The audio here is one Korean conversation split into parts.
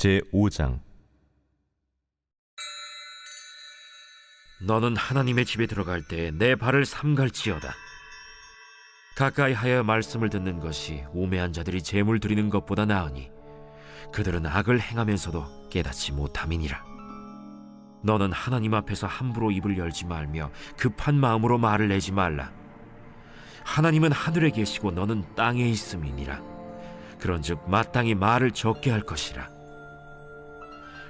제5장. 너는 하나님의 집에 들어갈 때 내 발을 삼갈지어다. 가까이 하여 말씀을 듣는 것이 우매한 자들이 제물 드리는 것보다 나으니 그들은 악을 행하면서도 깨닫지 못함이니라. 너는 하나님 앞에서 함부로 입을 열지 말며 급한 마음으로 말을 내지 말라. 하나님은 하늘에 계시고 너는 땅에 있음이니라. 그런즉 마땅히 말을 적게 할 것이라.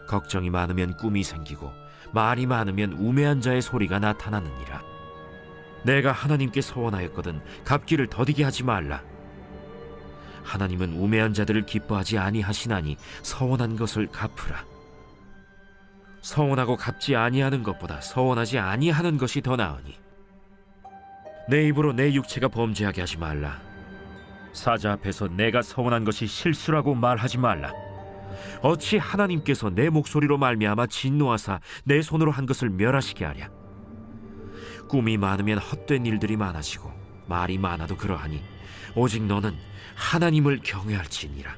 걱정이 많으면 꿈이 생기고 말이 많으면 우매한 자의 소리가 나타나느니라. 내가 하나님께 서원하였거든 갚기를 더디게 하지 말라. 하나님은 우매한 자들을 기뻐하지 아니하시나니 서원한 것을 갚으라. 서원하고 갚지 아니하는 것보다 서원하지 아니하는 것이 더 나으니 내 입으로 내 육체가 범죄하게 하지 말라. 사자 앞에서 내가 서원한 것이 실수라고 말하지 말라. 어찌 하나님께서 내 목소리로 말미암아 진노하사 내 손으로 한 것을 멸하시게 하랴. 꿈이 많으면 헛된 일들이 많아지고 말이 많아도 그러하니 오직 너는 하나님을 경외할지니라.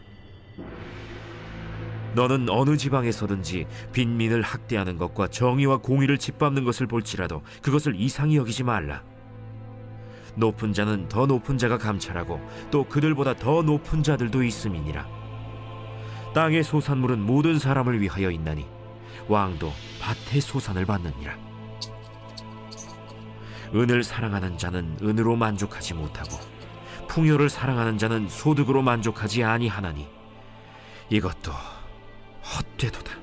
너는 어느 지방에서든지 빈민을 학대하는 것과 정의와 공의를 짓밟는 것을 볼지라도 그것을 이상히 여기지 말라. 높은 자는 더 높은 자가 감찰하고 또 그들보다 더 높은 자들도 있음이니라. 땅의 소산물은 모든 사람을 위하여 있나니 왕도 밭의 소산을 받느니라. 은을 사랑하는 자는 은으로 만족하지 못하고 풍요를 사랑하는 자는 소득으로 만족하지 아니하나니 이것도 헛되도다.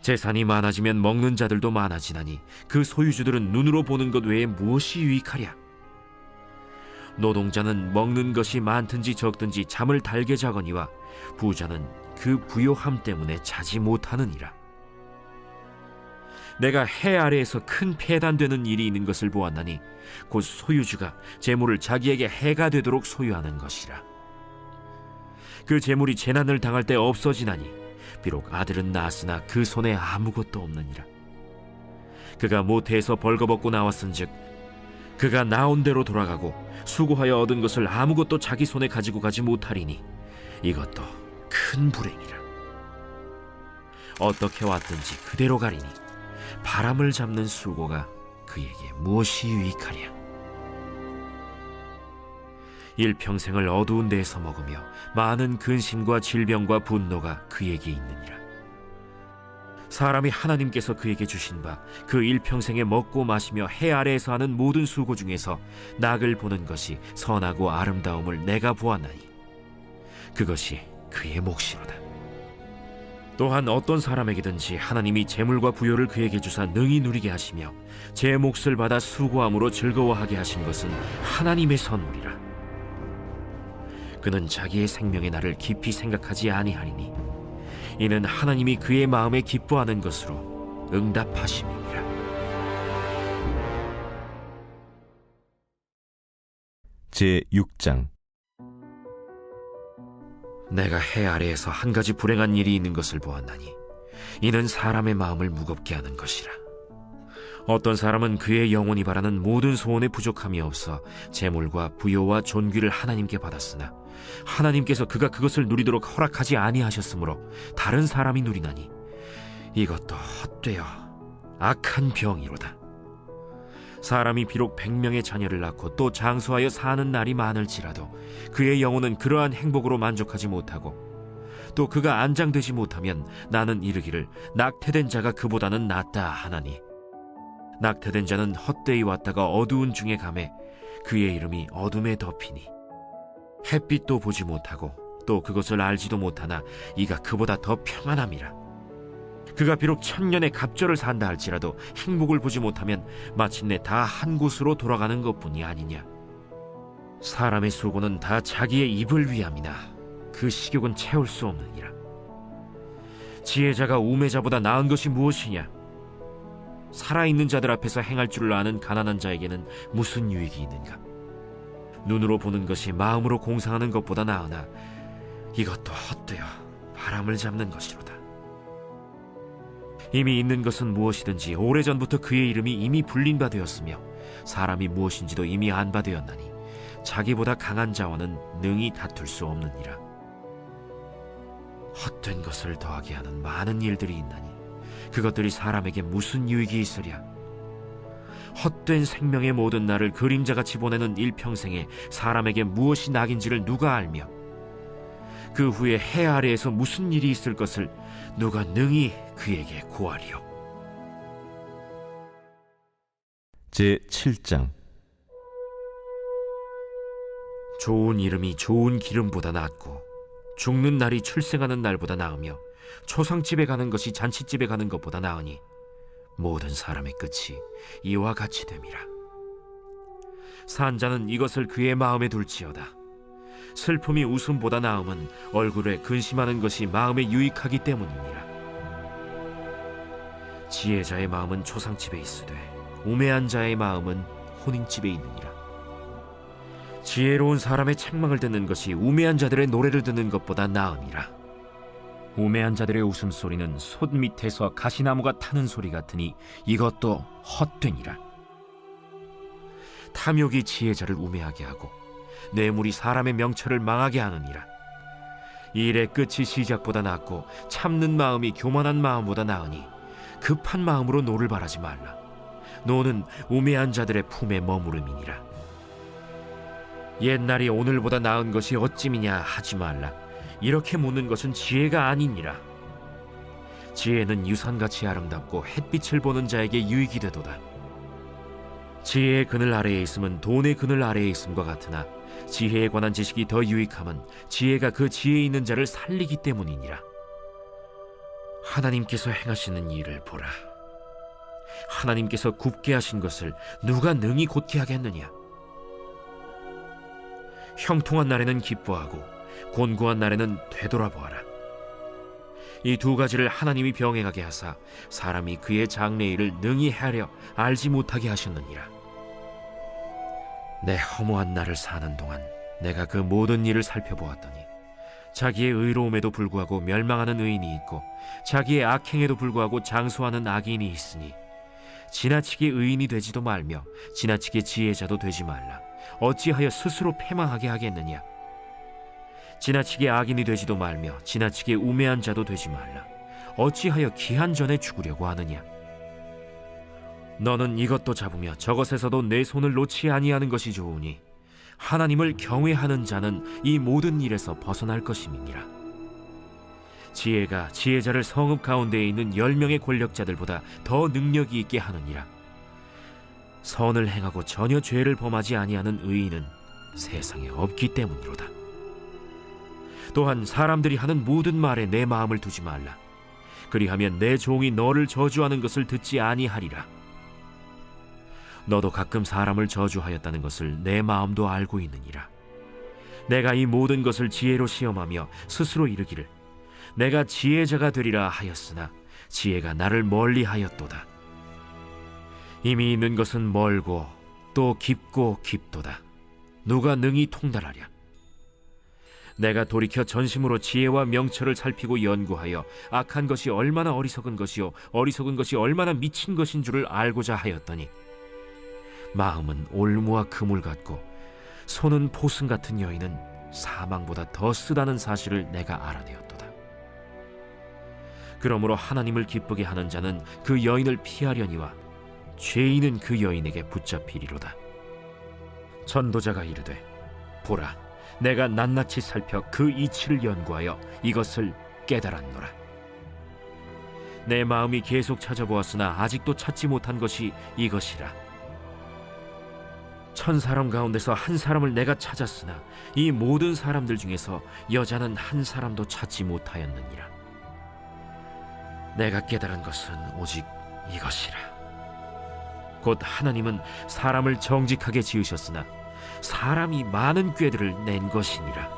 재산이 많아지면 먹는 자들도 많아지나니 그 소유주들은 눈으로 보는 것 외에 무엇이 유익하랴. 노동자는 먹는 것이 많든지 적든지 잠을 달게 자거니와 부자는 그 부요함 때문에 자지 못하느니라. 내가 해 아래에서 큰 폐단되는 일이 있는 것을 보았나니 곧 소유주가 재물을 자기에게 해가 되도록 소유하는 것이라. 그 재물이 재난을 당할 때 없어지나니 비록 아들은 낳았으나 그 손에 아무것도 없느니라. 그가 모태에서 벌거벗고 나왔은즉 그가 나온 대로 돌아가고 수고하여 얻은 것을 아무것도 자기 손에 가지고 가지 못하리니 이것도 큰 불행이라. 어떻게 왔든지 그대로 가리니 바람을 잡는 수고가 그에게 무엇이 유익하랴. 일평생을 어두운 데에서 먹으며 많은 근심과 질병과 분노가 그에게 있느니라. 사람이 하나님께서 그에게 주신 바 그 일평생에 먹고 마시며 해 아래에서 하는 모든 수고 중에서 낙을 보는 것이 선하고 아름다움을 내가 보았나니 그것이 그의 몫이로다. 또한 어떤 사람에게든지 하나님이 재물과 부요를 그에게 주사 능히 누리게 하시며 제 몫을 받아 수고함으로 즐거워하게 하신 것은 하나님의 선물이라. 그는 자기의 생명의 날을 깊이 생각하지 아니하리니 이는 하나님이 그의 마음에 기뻐하는 것으로 응답하심이니라. 제6장. 내가 해 아래에서 한 가지 불행한 일이 있는 것을 보았나니 이는 사람의 마음을 무겁게 하는 것이라. 어떤 사람은 그의 영혼이 바라는 모든 소원에 부족함이 없어 재물과 부요와 존귀를 하나님께 받았으나 하나님께서 그가 그것을 누리도록 허락하지 아니하셨으므로 다른 사람이 누리나니 이것도 헛되어 악한 병이로다. 사람이 비록 100명의 자녀를 낳고 또 장수하여 사는 날이 많을지라도 그의 영혼은 그러한 행복으로 만족하지 못하고 또 그가 안장되지 못하면 나는 이르기를 낙태된 자가 그보다는 낫다 하나니 낙태된 자는 헛되이 왔다가 어두운 중에 가매 그의 이름이 어둠에 덮이니 햇빛도 보지 못하고 또 그것을 알지도 못하나 이가 그보다 더 평안함이라. 그가 비록 1000년의 갑절을 산다 할지라도 행복을 보지 못하면 마침내 다 한 곳으로 돌아가는 것뿐이 아니냐. 사람의 수고는 다 자기의 입을 위함이나 그 식욕은 채울 수 없느니라. 지혜자가 우매자보다 나은 것이 무엇이냐. 살아있는 자들 앞에서 행할 줄을 아는 가난한 자에게는 무슨 유익이 있는가. 눈으로 보는 것이 마음으로 공상하는 것보다 나으나 이것도 헛되어 바람을 잡는 것이로다. 이미 있는 것은 무엇이든지 오래전부터 그의 이름이 이미 불린 바 되었으며 사람이 무엇인지도 이미 안 바 되었나니 자기보다 강한 자와는 능히 다툴 수 없느니라. 헛된 것을 더하게 하는 많은 일들이 있나니 그것들이 사람에게 무슨 유익이 있으랴. 헛된 생명의 모든 날을 그림자같이 보내는 일평생에 사람에게 무엇이 낙인지를 누가 알며, 그 후에 해 아래에서 무슨 일이 있을 것을 누가 능히 그에게 고하리요. 제7장. 좋은 이름이 좋은 기름보다 낫고 죽는 날이 출생하는 날보다 나으며 초상집에 가는 것이 잔치집에 가는 것보다 나으니 모든 사람의 끝이 이와 같이 됨이라. 산자는 이것을 그의 마음에 둘지어다. 슬픔이 웃음보다 나음은 얼굴에 근심하는 것이 마음에 유익하기 때문이니라. 지혜자의 마음은 초상집에 있으되 우매한 자의 마음은 혼인집에 있느니라. 지혜로운 사람의 책망을 듣는 것이 우매한 자들의 노래를 듣는 것보다 나으니라. 우매한 자들의 웃음소리는 솥 밑에서 가시나무가 타는 소리 같으니 이것도 헛되니라. 탐욕이 지혜자를 우매하게 하고 뇌물이 사람의 명철을 망하게 하느니라. 일의 끝이 시작보다 낫고 참는 마음이 교만한 마음보다 나으니 급한 마음으로 노를 바라지 말라. 노는 우매한 자들의 품에 머무름이니라. 옛날이 오늘보다 나은 것이 어찌미냐 하지 말라. 이렇게 묻는 것은 지혜가 아니니라. 지혜는 유산같이 아름답고 햇빛을 보는 자에게 유익이 되도다. 지혜의 그늘 아래에 있음은 돈의 그늘 아래에 있음과 같으나 지혜에 관한 지식이 더 유익함은 지혜가 그 지혜 있는 자를 살리기 때문이니라. 하나님께서 행하시는 일을 보라. 하나님께서 굽게 하신 것을 누가 능히 곧게 하겠느냐. 형통한 날에는 기뻐하고 곤고한 날에는 되돌아보아라. 이 두 가지를 하나님이 병행하게 하사 사람이 그의 장래일을 능히 헤아려 알지 못하게 하셨느니라. 내 허무한 날을 사는 동안 내가 그 모든 일을 살펴보았더니 자기의 의로움에도 불구하고 멸망하는 의인이 있고 자기의 악행에도 불구하고 장수하는 악인이 있으니 지나치게 의인이 되지도 말며 지나치게 지혜자도 되지 말라. 어찌하여 스스로 패망하게 하겠느냐. 지나치게 악인이 되지도 말며 지나치게 우매한 자도 되지 말라. 어찌하여 기한 전에 죽으려고 하느냐. 너는 이것도 잡으며 저것에서도 내 손을 놓지 아니하는 것이 좋으니 하나님을 경외하는 자는 이 모든 일에서 벗어날 것임이니라. 지혜가 지혜자를 성읍 가운데에 있는 10명의 권력자들보다 더 능력이 있게 하느니라. 선을 행하고 전혀 죄를 범하지 아니하는 의인은 세상에 없기 때문이로다. 또한 사람들이 하는 모든 말에 내 마음을 두지 말라. 그리하면 내 종이 너를 저주하는 것을 듣지 아니하리라. 너도 가끔 사람을 저주하였다는 것을 내 마음도 알고 있느니라. 내가 이 모든 것을 지혜로 시험하며 스스로 이르기를 내가 지혜자가 되리라 하였으나 지혜가 나를 멀리하였도다. 이미 있는 것은 멀고 또 깊고 깊도다. 누가 능히 통달하랴. 내가 돌이켜 전심으로 지혜와 명철을 살피고 연구하여 악한 것이 얼마나 어리석은 것이요 어리석은 것이 얼마나 미친 것인 줄을 알고자 하였더니 마음은 올무와 그물 같고 손은 포승 같은 여인은 사망보다 더 쓰다는 사실을 내가 알아내었도다. 그러므로 하나님을 기쁘게 하는 자는 그 여인을 피하려니와 죄인은 그 여인에게 붙잡히리로다. 전도자가 이르되 보라, 내가 낱낱이 살펴 그 이치를 연구하여 이것을 깨달았노라. 내 마음이 계속 찾아보았으나 아직도 찾지 못한 것이 이것이라. 1000사람 가운데서 한 사람을 내가 찾았으나 이 모든 사람들 중에서 여자는 한 사람도 찾지 못하였느니라. 내가 깨달은 것은 오직 이것이라. 곧 하나님은 사람을 정직하게 지으셨으나 사람이 많은 꾀들을 낸 것이니라.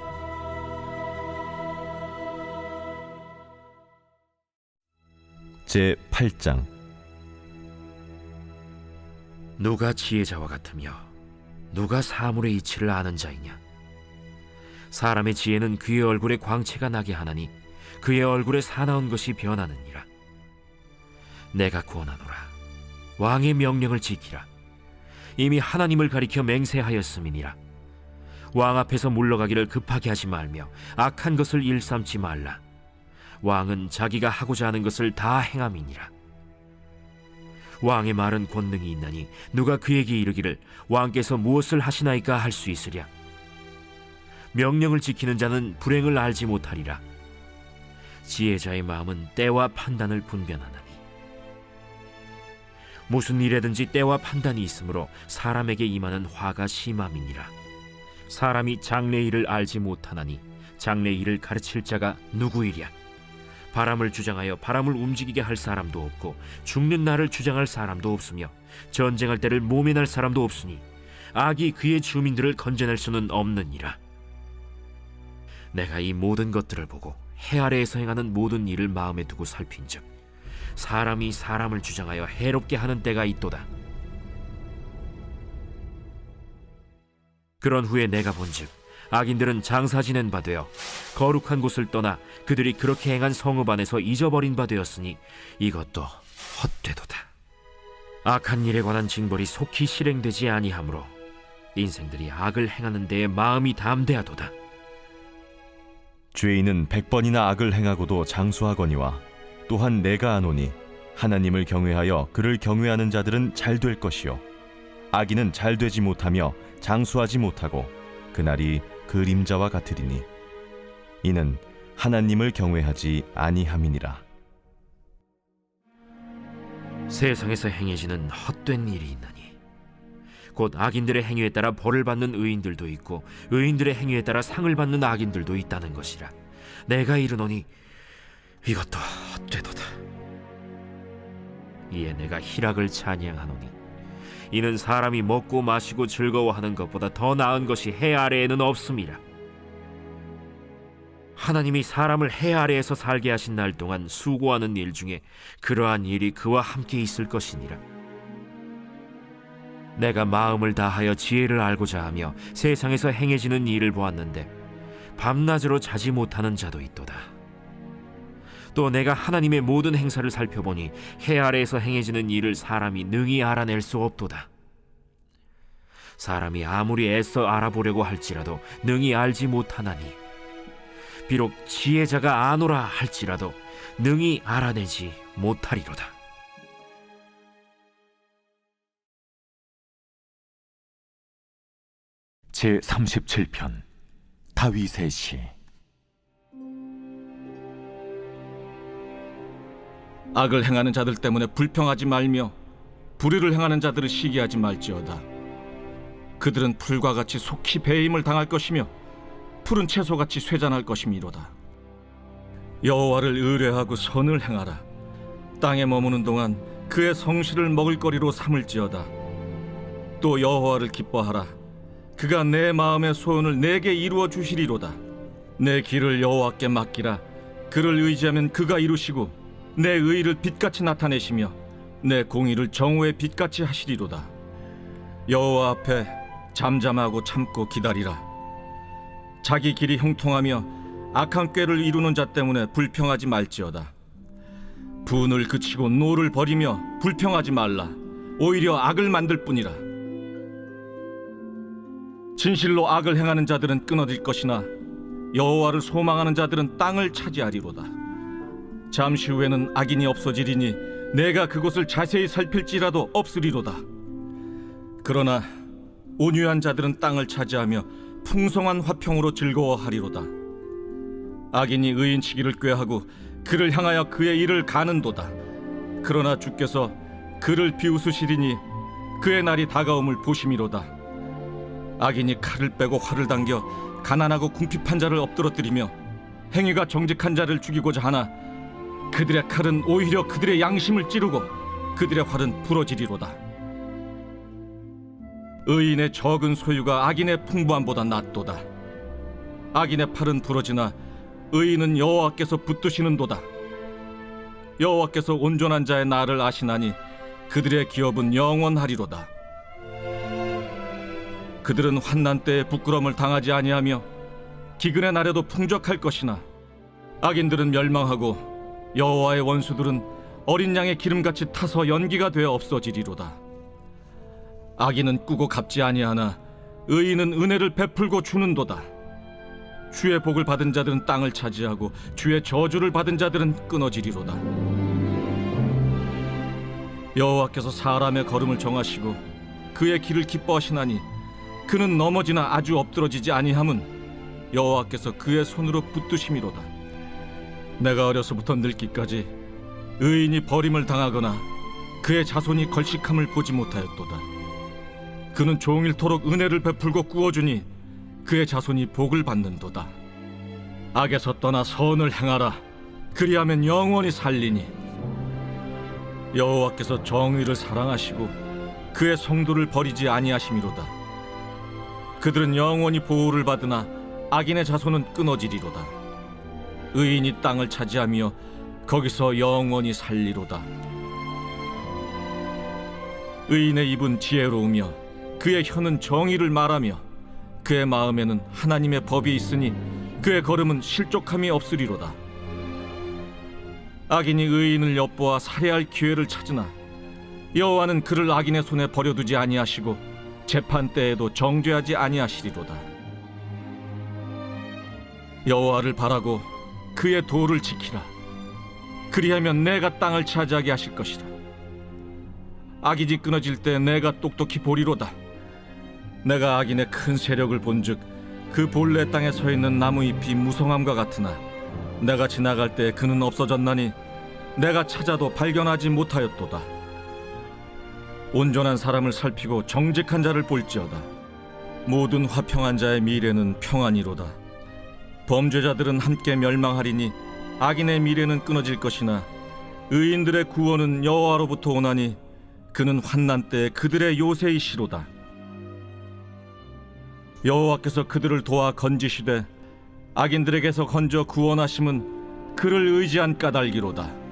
제8장. 누가 지혜자와 같으며 누가 사물의 이치를 아는 자이냐. 사람의 지혜는 그의 얼굴에 광채가 나게 하나니 그의 얼굴에 사나운 것이 변하느니라. 내가 구원하노라. 왕의 명령을 지키라. 이미 하나님을 가리켜 맹세하였음이니라. 왕 앞에서 물러가기를 급하게 하지 말며 악한 것을 일삼지 말라. 왕은 자기가 하고자 하는 것을 다 행함이니라. 왕의 말은 권능이 있나니 누가 그에게 이르기를 왕께서 무엇을 하시나이까 할 수 있으랴. 명령을 지키는 자는 불행을 알지 못하리라. 지혜자의 마음은 때와 판단을 분별하나니 무슨 일에든지 때와 판단이 있으므로 사람에게 임하는 화가 심함이니라. 사람이 장래 일을 알지 못하나니 장래 일을 가르칠 자가 누구이랴. 바람을 주장하여 바람을 움직이게 할 사람도 없고 죽는 날을 주장할 사람도 없으며 전쟁할 때를 모면할 사람도 없으니 악이 그의 주민들을 건져낼 수는 없느니라. 내가 이 모든 것들을 보고 해 아래에서 행하는 모든 일을 마음에 두고 살핀즉 사람이 사람을 주장하여 해롭게 하는 때가 있도다. 그런 후에 내가 본즉 악인들은 장사 지낸 바 되어 거룩한 곳을 떠나 그들이 그렇게 행한 성읍 안에서 잊어버린 바 되었으니 이것도 헛되도다. 악한 일에 관한 징벌이 속히 실행되지 아니하므로 인생들이 악을 행하는 데에 마음이 담대하도다. 죄인은 100번이나 악을 행하고도 장수하거니와 또한 내가 아노니 하나님을 경외하여 그를 경외하는 자들은 잘 될 것이요 악인은 잘 되지 못하며 장수하지 못하고 그날이 그림자와 같으리니 이는 하나님을 경외하지 아니함이니라. 세상에서 행해지는 헛된 일이 있나니 곧 악인들의 행위에 따라 벌을 받는 의인들도 있고 의인들의 행위에 따라 상을 받는 악인들도 있다는 것이라. 내가 이르노니 이것도 헛되도다. 이에 내가 희락을 찬양하노니 이는 사람이 먹고 마시고 즐거워하는 것보다 더 나은 것이 해 아래에는 없음이라. 하나님이 사람을 해 아래에서 살게 하신 날 동안 수고하는 일 중에 그러한 일이 그와 함께 있을 것이니라. 내가 마음을 다하여 지혜를 알고자 하며 세상에서 행해지는 일을 보았는데 밤낮으로 자지 못하는 자도 있도다. 또 내가 하나님의 모든 행사를 살펴보니 해 아래에서 행해지는 일을 사람이 능히 알아낼 수 없도다. 사람이 아무리 애써 알아보려고 할지라도 능히 알지 못하나니 비록 지혜자가 아노라 할지라도 능히 알아내지 못하리로다. 제37편 다윗의 시. 악을 행하는 자들 때문에 불평하지 말며 불의를 행하는 자들을 시기하지 말지어다. 그들은 풀과 같이 속히 배임을 당할 것이며 푸른 채소같이 쇠잔할 것이미로다. 여호와를 의뢰하고 선을 행하라. 땅에 머무는 동안 그의 성실을 먹을거리로 삼을지어다. 또 여호와를 기뻐하라. 그가 내 마음의 소원을 내게 이루어 주시리로다. 내 길을 여호와께 맡기라. 그를 의지하면 그가 이루시고 내 의를 빛같이 나타내시며 내 공의를 정오의 빛같이 하시리로다. 여호와 앞에 잠잠하고 참고 기다리라. 자기 길이 형통하며 악한 꾀를 이루는 자 때문에 불평하지 말지어다. 분을 그치고 노를 버리며 불평하지 말라. 오히려 악을 만들 뿐이라. 진실로 악을 행하는 자들은 끊어질 것이나 여호와를 소망하는 자들은 땅을 차지하리로다. 잠시 후에는 악인이 없어지리니 내가 그곳을 자세히 살필지라도 없으리로다. 그러나 온유한 자들은 땅을 차지하며 풍성한 화평으로 즐거워하리로다. 악인이 의인치기를 꾀하고 그를 향하여 그의 일을 가는도다. 그러나 주께서 그를 비웃으시리니 그의 날이 다가옴을 보심이로다. 악인이 칼을 빼고 활을 당겨 가난하고 궁핍한 자를 엎드러뜨리며 행위가 정직한 자를 죽이고자 하나 그들의 칼은 오히려 그들의 양심을 찌르고 그들의 활은 부러지리로다. 의인의 적은 소유가 악인의 풍부함보다 낫도다. 악인의 팔은 부러지나 의인은 여호와께서 붙드시는도다. 여호와께서 온전한 자의 날을 아시나니 그들의 기업은 영원하리로다. 그들은 환난 때에 부끄러움을 당하지 아니하며 기근의 날에도 풍족할 것이나 악인들은 멸망하고 여호와의 원수들은 어린 양의 기름같이 타서 연기가 되어 없어지리로다. 악인은 꾸고 갚지 아니하나 의인은 은혜를 베풀고 주는도다. 주의 복을 받은 자들은 땅을 차지하고 주의 저주를 받은 자들은 끊어지리로다. 여호와께서 사람의 걸음을 정하시고 그의 길을 기뻐하시나니 그는 넘어지나 아주 엎드러지지 아니함은 여호와께서 그의 손으로 붙드심이로다. 내가 어려서부터 늙기까지 의인이 버림을 당하거나 그의 자손이 걸식함을 보지 못하였도다. 그는 종일토록 은혜를 베풀고 구워주니 그의 자손이 복을 받는도다. 악에서 떠나 선을 행하라. 그리하면 영원히 살리니. 여호와께서 정의를 사랑하시고 그의 성도를 버리지 아니하심이로다. 그들은 영원히 보호를 받으나 악인의 자손은 끊어지리로다. 의인이 땅을 차지하며 거기서 영원히 살리로다. 의인의 입은 지혜로우며 그의 혀는 정의를 말하며 그의 마음에는 하나님의 법이 있으니 그의 걸음은 실족함이 없으리로다. 악인이 의인을 엿보아 살해할 기회를 찾으나 여호와는 그를 악인의 손에 버려두지 아니하시고 재판 때에도 정죄하지 아니하시리로다. 여호와를 바라고 그의 도를 지키라. 그리하면 내가 땅을 차지하게 하실 것이라. 악이지 끊어질 때 내가 똑똑히 보리로다. 내가 악인의 큰 세력을 본즉 그 본래 땅에 서 있는 나무 잎이 무성함과 같으나 내가 지나갈 때 그는 없어졌나니 내가 찾아도 발견하지 못하였도다. 온전한 사람을 살피고 정직한 자를 볼지어다. 모든 화평한 자의 미래는 평안이로다. 범죄자들은 함께 멸망하리니 악인의 미래는 끊어질 것이나 의인들의 구원은 여호와로부터 오나니 그는 환난 때에 그들의 요새이시로다. 여호와께서 그들을 도와 건지시되 악인들에게서 건져 구원하심은 그를 의지한 까닭이로다.